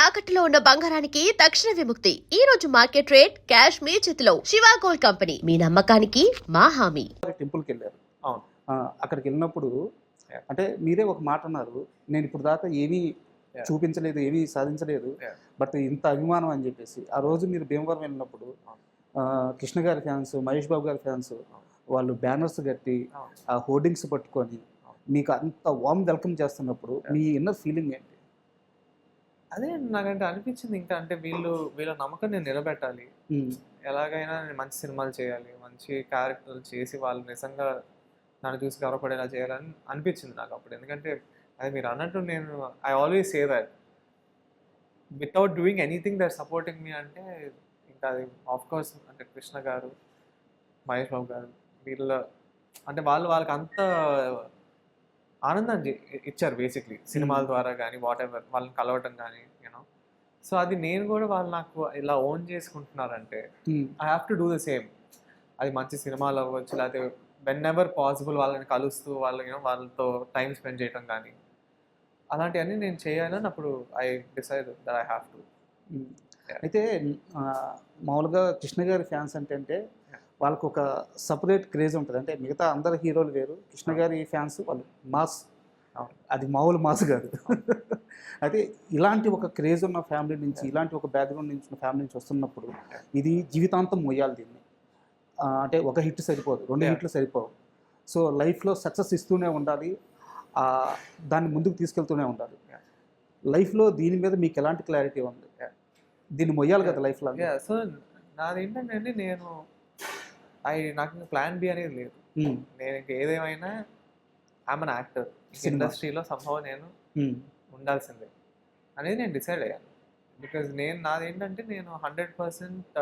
తాకట్టులో ఉన్న బంగారానికి తక్షణ విముక్తి. ఈ రోజు మార్కెట్ రేట్ క్యాష్ మీ చేతిలో. శివ గోల్డ్ కంపెనీ, మీ నమ్మకానికి మా హామీ. టెంపుల్కి వెళ్ళారు. అవును. అక్కడికి వెళ్ళినప్పుడు అంటే మీరే ఒక మాట అన్నారు, నేను ఇప్పుడు దాకా ఏమీ చూపించలేదు, ఏమీ సాధించలేదు, బట్ ఇంత అభిమానం అని చెప్పేసి. ఆ రోజు మీరు భీమవరం వెళ్ళినప్పుడు కృష్ణ గారి ఫ్యాన్స్, మహేష్ బాబు గారి ఫ్యాన్స్ వాళ్ళు బ్యానర్స్ కట్టి ఆ హోర్డింగ్స్ పట్టుకొని మీకు అంత వామ్ వెల్కమ్ చేస్తున్నప్పుడు మీ ఇన్నర్ ఫీలింగ్ ఏంటి? అదే నాకంటే అనిపించింది, ఇంకా అంటే వీళ్ళ నమ్మకం నేను నిలబెట్టాలి, ఎలాగైనా నేను మంచి సినిమాలు చేయాలి, మంచి క్యారెక్టర్లు చేసి వాళ్ళు నిజంగా నన్ను చూసి గర్వపడేలా చేయాలని అనిపించింది నాకు అప్పుడు. ఎందుకంటే అది మీరు అన్నట్టు నేను I always say that without doing anything that supporting me అంటే ఇంకా అది ఆఫ్కోర్స్ అంటే కృష్ణ గారు, మహేష్ బాబు గారు వీళ్ళ అంటే వాళ్ళకి అంత ఆనందాన్ని ఇచ్చారు బేసిక్లీ సినిమాల ద్వారా కానీ వాట్ ఎవర్, వాళ్ళని కలవటం కానీ యూనో. సో అది నేను కూడా వాళ్ళు నాకు ఇలా ఓన్ చేసుకుంటున్నారంటే I have to do the same. అది మంచి సినిమాలు అవ్వచ్చు, లేకపోతే వెన్ ఎవర్ పాసిబుల్ వాళ్ళని కలుస్తూ వాళ్ళతో టైం స్పెండ్ చేయటం కానీ అలాంటివన్నీ నేను చేయాలని అప్పుడు I decide that I have to. అయితే మామూలుగా కృష్ణ గారి ఫ్యాన్స్ అంటే వాళ్ళకు ఒక సపరేట్ క్రేజ్ ఉంటుంది. అంటే మిగతా అందరు హీరోలు వేరు, కృష్ణ గారి ఫ్యాన్స్ వాళ్ళు మాస్, అది మామూలు మాస్ కాదు. అయితే ఇలాంటి ఒక క్రేజ్ ఉన్న ఫ్యామిలీ నుంచి, ఇలాంటి ఒక బ్యాక్గ్రౌండ్ నుంచి ఉన్న ఫ్యామిలీ నుంచి వస్తున్నప్పుడు ఇది జీవితాంతం మొయ్యాలి దీన్ని. అంటే ఒక హిట్ సరిపోదు, 2 హిట్లు సరిపోవు. సో లైఫ్లో సక్సెస్ ఇస్తూనే ఉండాలి, దాన్ని ముందుకు తీసుకెళ్తూనే ఉండాలి. లైఫ్లో దీని మీద మీకు ఎలాంటి క్లారిటీ ఉంది? దీన్ని మొయ్యాలి కదా లైఫ్లో. సో నాదేంటంటే నాకు ఇంకా ప్లాన్ బి అనేది లేదు. నేను ఇంక ఏదేమైనా ఐఎమ్ అన్ యాక్టర్, ఇండస్ట్రీలో సంభవం నేను ఉండాల్సిందే అనేది నేను డిసైడ్ అయ్యాను. బికాజ్ నాదేంటంటే నేను 100%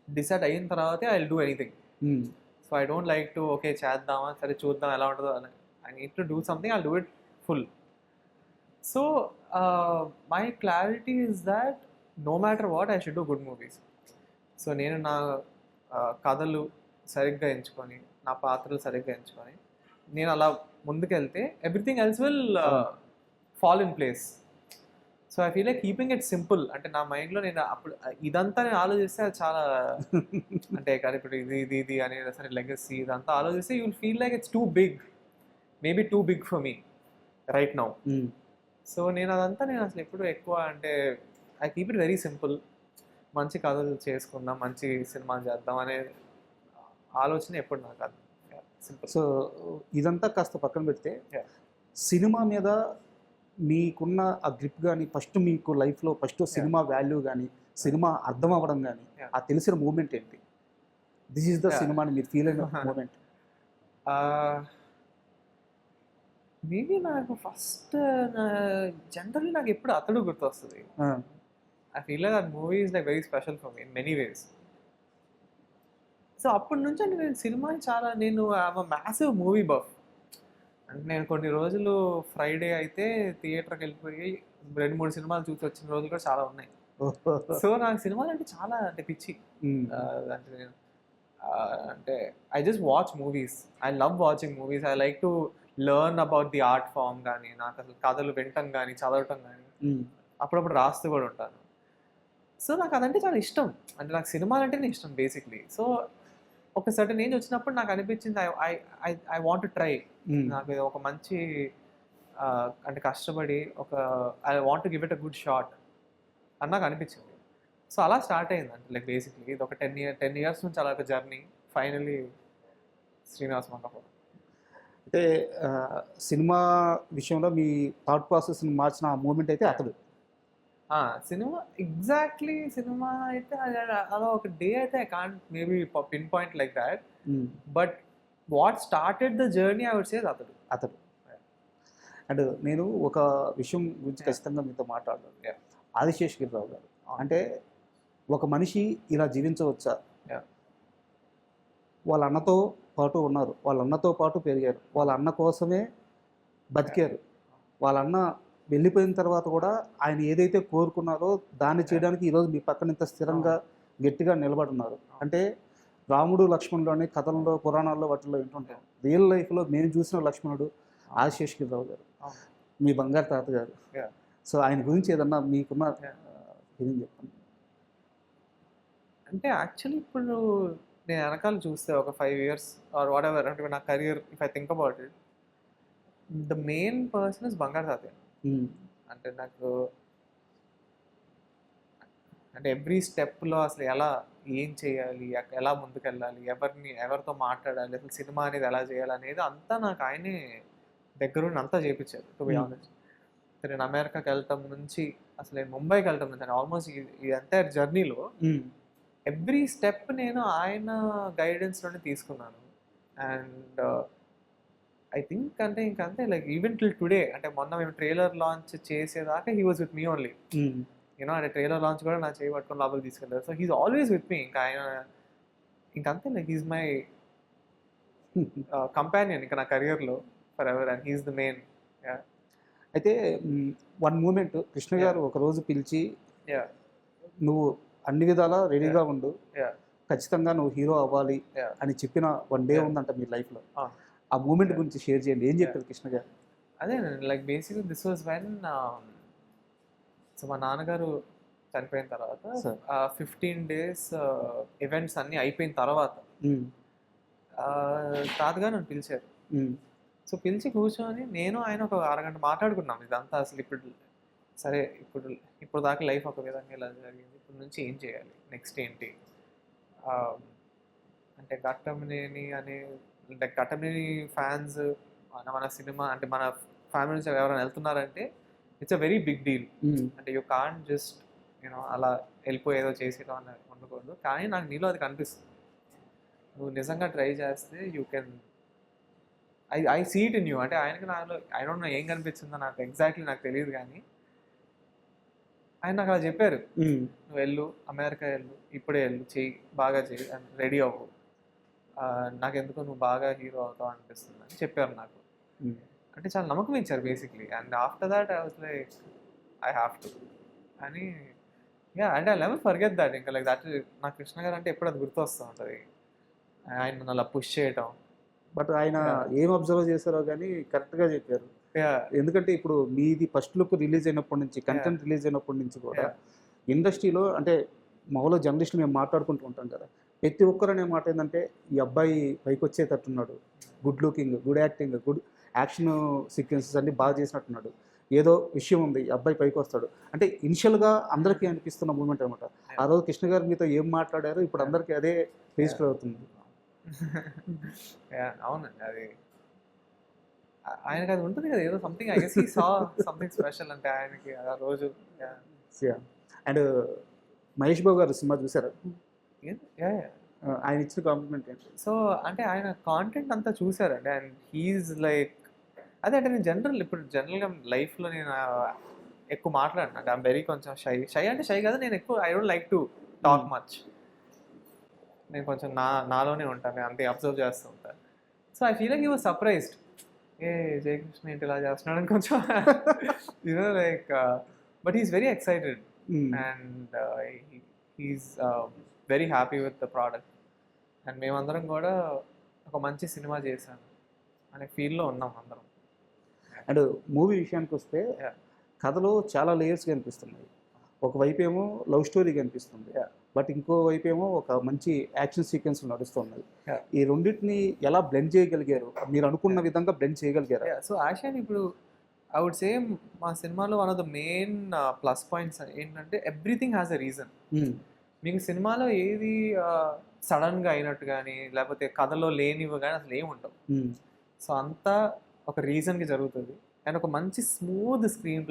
డిసైడ్ అయిన తర్వాతే I will do anything. So I don't like to okay చేద్దామా, సరే చూద్దాం ఎలా ఉంటుందో అని. I need to do something, I do it full. So my clarity is that no matter what I should do good movies. సో నేను నా కథలు సరిగ్గా ఎంచుకొని, నా పాత్రలు సరిగ్గా ఎంచుకొని నేను అలా ముందుకెళ్తే everything else will fall in place. So I feel like keeping it simple. అంటే నా మైండ్లో నేను అప్పుడు ఇదంతా నేను ఆలోచిస్తే అది చాలా అంటే కానీ ఇప్పుడు ఇది అనేది సరే లెగసీ ఇదంతా ఆలోచిస్తే you will feel like it's too big, maybe too big for me right now. సో నేను అసలు ఎప్పుడు ఎక్కువ అంటే I keep it very simple. మంచి కథలు చేసుకుందాం, మంచి సినిమాలు చేద్దాం అనే ఆలోచన ఎప్పుడు నాకు అది సింపుల్. సో ఇదంతా కాస్త పక్కన పెడితే సినిమా మీద మీకున్న ఆ గ్రిప్ కానీ, ఫస్ట్ మీకు లైఫ్లో ఫస్ట్ సినిమా వాల్యూ కానీ, సినిమా అర్థం అవ్వడం కానీ, ఆ తెలిసిన మూమెంట్ ఏంటి? దిస్ ఈజ్ ద సినిమా అని మీరు ఫీల్ అయిన మూమెంట్? మేబీ నాకు ఫస్ట్ జనరల్లీ నాకు ఎప్పుడు అతడు గుర్తొస్తుంది. I feel like that movie is like very special for me in many ways. So అప్పటి నుంచి అంటే నేను సినిమాని నేను మ్యాసివ్ మూవీ బఫ్. అంటే నేను కొన్ని రోజులు ఫ్రైడే అయితే థియేటర్కి వెళ్ళిపోయి 2-3 సినిమాలు చూసి వచ్చిన రోజులు కూడా చాలా ఉన్నాయి. సో నాకు సినిమాలు అంటే చాలా అంటే పిచ్చి. అంటే నేను అంటే I just watch movies, I love watching movies, I like to learn about the art form కానీ, నాకు అసలు కథలు వినటం కానీ చదవటం కానీ, అప్పుడప్పుడు రాస్తూ కూడా ఉంటాను. సో నాకు అదంటే చాలా ఇష్టం, అంటే నాకు సినిమాలు అంటేనే ఇష్టం బేసిక్లీ. సో ఒక సర్టన్ ఏజ్ వచ్చినప్పుడు నాకు అనిపించింది ఐ వాంట్ టు ట్రై. నాకు ఒక మంచి అంటే కష్టపడి I want to give it a good shot అని నాకు అనిపించింది. సో అలా స్టార్ట్ అయింది అంటే లైక్ బేసిక్లీ ఇది ఒక 10 years నుంచి అలా ఒక జర్నీ. ఫైనలీ శ్రీనివాస్ మంగపూర్. అంటే సినిమా విషయంలో మీ థాట్ ప్రాసెస్ని మార్చిన ఆ మూమెంట్ అయితే అతడు. సినిమా ఎగ్జాక్ట్లీ సినిమా అయితే అలా ఒక డే అయితే I can't maybe pinpoint like that, but what started the journey I would say Athadu. And నేను ఒక విషయం గురించి ఖచ్చితంగా మీతో మాట్లాడాలి. ఆదిశేషగిరిరావు గారు అంటే ఒక మనిషి ఇలా జీవించవచ్చా? వాళ్ళ అన్నతో పాటు ఉన్నారు, వాళ్ళ అన్నతో పాటు పెరిగారు, వాళ్ళ అన్న కోసమే బతికారు. వాళ్ళ అన్న వెళ్ళిపోయిన తర్వాత కూడా ఆయన ఏదైతే కోరుకున్నారో దాన్ని చేయడానికి ఈరోజు మీ పక్కన ఇంత స్థిరంగా గట్టిగా నిలబడున్నారు. అంటే రాముడు లక్ష్మణుడు కథల్లో, పురాణాల్లో వాటిల్లో వింటుంటాం. రియల్ లైఫ్లో మేము చూసిన లక్ష్మణుడు ఆదిశేషగిరిరావు గారు, మీ బంగారు తాతగారు. సో ఆయన గురించి ఏదన్నా మీకున్న ఫీలింగ్ చెప్పండి. అంటే యాక్చువల్లీ ఇప్పుడు నేను వెనకాల చూస్తే ఒక 5 years ఆర్ వాట్ ఎవర్ అంటే నా career if I think about it, the main person is బంగారు తాతయ్య. అంటే నాకు అంటే ఎవ్రీ స్టెప్లో అసలు ఏం చేయాలి, ఎలా ముందుకెళ్ళాలి, ఎవరితో మాట్లాడాలి, అసలు సినిమా అనేది ఎలా చేయాలి అనేది అంతా నాకు ఆయనే దగ్గరుండి అంతా చేయించారు. టు బి ఆనెస్ట్, నేను అమెరికాకి వెళ్ళటం నుంచి అసలు నేను ముంబైకి వెళ్ళటం నుంచి ఆల్మోస్ట్ ఈ ఎంటైర్ జర్నీలో ఎవ్రీ స్టెప్ నేను ఆయన గైడెన్స్లోనే తీసుకున్నాను. అండ్ ఐ థింక్ అంటే ఇంకంతే లైక్ ఈవెన్ టిల్ టుడే, అంటే మొన్న మేము ట్రైలర్ లాంచ్ చేసేదాకా he was with me only. You know అంటే ట్రైలర్ లాంచ్ కూడా నా చేయి పట్టుకొని లోపలికి తీసుకెళ్ళారు. So he's always with me. ఇంకా ఆయన ఇంకంతే లైక్ హీస్ మై కంపానియన్ ఇంకా నా కెరియర్లో for ever, and he's the main. అయితే వన్ మూమెంట్ కృష్ణ గారు ఒక రోజు పిలిచి నువ్వు అన్ని విధాలా రెడీగా ఉండు, ఖచ్చితంగా నువ్వు హీరో అవ్వాలి అని చెప్పిన వన్ డే ఉందంట మీ లైఫ్లో. ఆ మూమెంట్ గురించి షేర్ చేయండి. ఏం చెప్పారు కృష్ణ గారు? అదే like basically this was when so మా నాన్నగారు చనిపోయిన తర్వాత 15 days ఈవెంట్స్ అన్నీ అయిపోయిన తర్వాత తాతగారు నన్ను పిలిచారు. సో పిలిచి కూర్చొని నేను ఆయన ఒక అరగంట మాట్లాడుకున్నాం ఇదంతా. అసలు సరే ఇప్పుడు దాకా లైఫ్ ఒక విధంగా ఇలా జరిగింది, ఇప్పుడు నుంచి ఏం చేయాలి, నెక్స్ట్ ఏంటి, అంటే ఘట్టమనేని అంటే ఘట్టమనేని ఫ్యాన్స్ మన సినిమా అంటే మన ఫ్యామిలీ నుంచి ఎవరైనా వెళ్తున్నారంటే it's a very big deal. అంటే యూ కాంట్ జస్ట్ యూనో అలా వెళ్ళిపోయేదో చేసేదో అని ఉండకూడదు. కానీ నాకు నీలో అది కనిపిస్తుంది, నువ్వు నిజంగా ట్రై చేస్తే you can. I see it in you. అంటే ఆయనకి నాలో ఐ డోంట్ నో ఏం కనిపించిందో నాకు ఎగ్జాక్ట్లీ నాకు తెలియదు, కానీ ఆయన నాకు అలా చెప్పారు, నువ్వు వెళ్ళు, అమెరికా వెళ్ళు, ఇప్పుడే వెళ్ళు, చెయ్యి, బాగా చెయ్యి, రెడీ అవ్వు, నాకెందుకో నువ్వు బాగా హీరో అవుతావు అనిపిస్తుంది అని చెప్పారు నాకు. అంటే చాలా నమ్మకం ఇచ్చారు basically. And after that I was like I have to అని. అంటే ఐ నెవర్ ఫర్గెట్ దట్. ఇంకా లైక్ దట్ నాకు కృష్ణ గారు అంటే ఎప్పుడు అది గుర్తు వస్తూ ఉంటుంది, ఆయన నన్ను అలా పుష్ చేయటం. బట్ ఆయన ఏం అబ్జర్వ్ చేశారో కానీ కరెక్ట్గా చెప్పారు. ఎందుకంటే ఇప్పుడు మీది ఫస్ట్ లుక్ రిలీజ్ అయినప్పటి నుంచి, కంటెంట్ రిలీజ్ అయినప్పటి నుంచి కూడా ఇండస్ట్రీలో అంటే మామూలుగా జర్నలిస్టులు మేము మాట్లాడుకుంటూ ఉంటాం కదా, ప్రతి ఒక్కరు అనే మాట ఏంటంటే ఈ అబ్బాయి పైకి వచ్చేటట్టున్నాడు, good looking, good acting, good action sequences అన్ని బాగా చేసినట్టున్నాడు, ఏదో విషయం ఉంది, ఈ అబ్బాయి పైకి వస్తాడు అంటే ఇనిషియల్గా అందరికీ అనిపిస్తున్న మూమెంట్ అనమాట. ఆ రోజు కృష్ణ గారు మీతో ఏం మాట్లాడారో ఇప్పుడు అందరికీ అదే రిజిస్టర్ అవుతుంది. అవునండి, అది ఆయనకి అది ఉంటుంది కదా, ఏదో something I guess he saw something special అంటే ఆయనకి ఆ రోజు. అండ్ మహేష్ బాబు గారు సినిమా చూసారా? ఆయన ఇచ్చిన కాంప్లిమెంట్ ఏంటి? సో అంటే ఆయన కాంటెంట్ అంతా చూసారండి. అండ్ హీఈస్ లైక్ అదే అంటే నేను జనరల్గా లైఫ్లో నేను ఎక్కువ మాట్లాడినా. అంటే ఐమ్ వెరీ కొంచెం షై అంటే షై కదా, నేను ఎక్కువ I don't like to talk much. నేను కొంచెం నాలోనే ఉంటాను, నేను అంతే అబ్జర్వ్ చేస్తూ ఉంటాను. So I feel like he was surprised, ఏ జయకృష్ణ ఏంటి ఇలా చేస్తున్నాడు అని కొంచెం you know like. But he's very excited and he's very happy with the product. అండ్ మేమందరం కూడా ఒక మంచి సినిమా చేశాను అనే ఫీల్లో ఉన్నాం అందరం. అండ్ మూవీ విషయానికి వస్తే కథలో చాలా లేయర్స్ కనిపిస్తున్నాయి. ఒకవైపు ఏమో లవ్ స్టోరీ కనిపిస్తుంది, బట్ ఇంకో వైపు ఏమో ఒక మంచి యాక్షన్ సీక్వెన్స్ నడుస్తున్నాయి. ఈ రెండింటిని ఎలా బ్లెండ్ చేయగలిగారు? మీరు అనుకున్న విధంగా బ్లెండ్ చేయగలిగారు? సో యాక్చువల్లీ ఇప్పుడు ఐ వుడ్ సే మా సినిమాలో one of the main plus points ఏంటంటే ఎవ్రీథింగ్ హ్యాస్ అ రీజన్. మీకు సినిమాలో ఏది సడన్గా అయినట్టు కానీ లేకపోతే కథలో లేనివి కానీ అసలు ఏమి ఉండవు. సో అంతా ఒక రీజన్కి జరుగుతుంది. అండ్ ఒక మంచి స్మూత్ స్క్రీన్ ప్లే